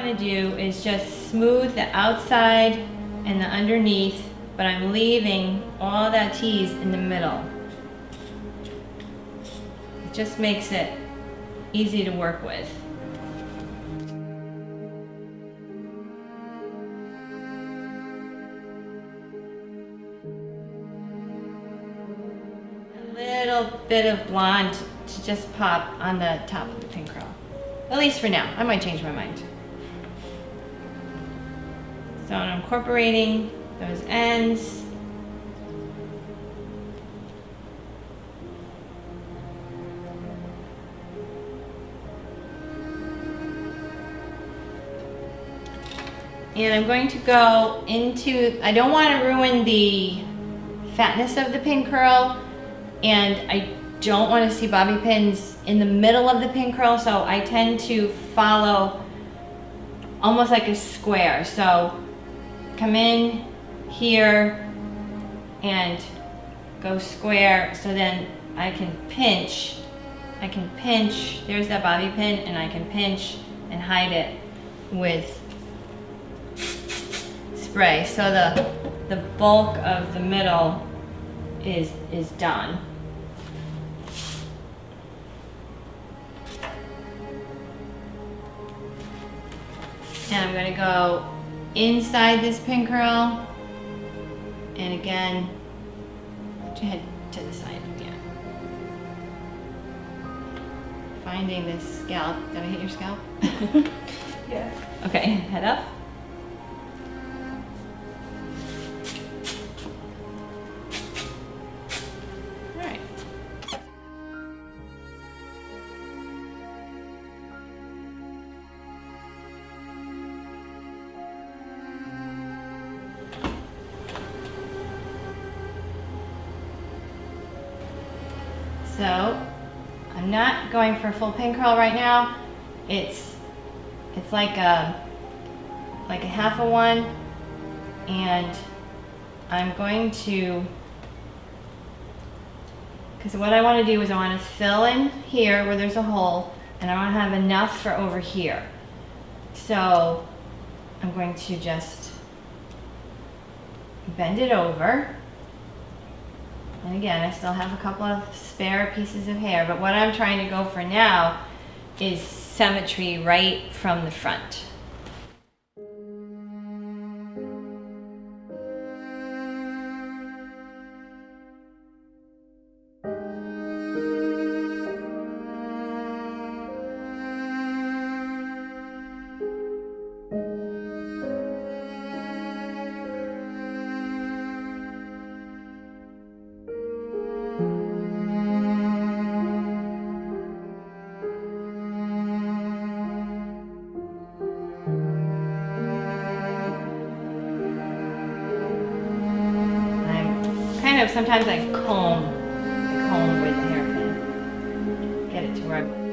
want to do is just smooth the outside and the underneath, but I'm leaving all that tease in the middle. It just makes it easy to work with. A little bit of blonde to just pop on the top of the pin curl. At least for now. I might change my mind. So I'm incorporating those ends. And I'm going to go into, I don't want to ruin the fatness of the pin curl, and I don't want to see bobby pins in the middle of the pin curl, so I tend to follow almost like a square. So come in here and go square, so then I can pinch, there's that bobby pin, and I can pinch and hide it with spray. So the bulk of the middle is done. And I'm going to go inside this pin curl, and again, head to the side again. Finding this scalp. Did I hit your scalp? Yeah. Okay, head up. So I'm not going for a full pin curl right now. It's like a half a one, and I'm going to, because what I want to do is I want to fill in here where there's a hole, and I want to have enough for over here. So I'm going to just bend it over. And again, I still have a couple of spare pieces of hair, but what I'm trying to go for now is symmetry right from the front. Sometimes I comb with the hairpin, get it to where I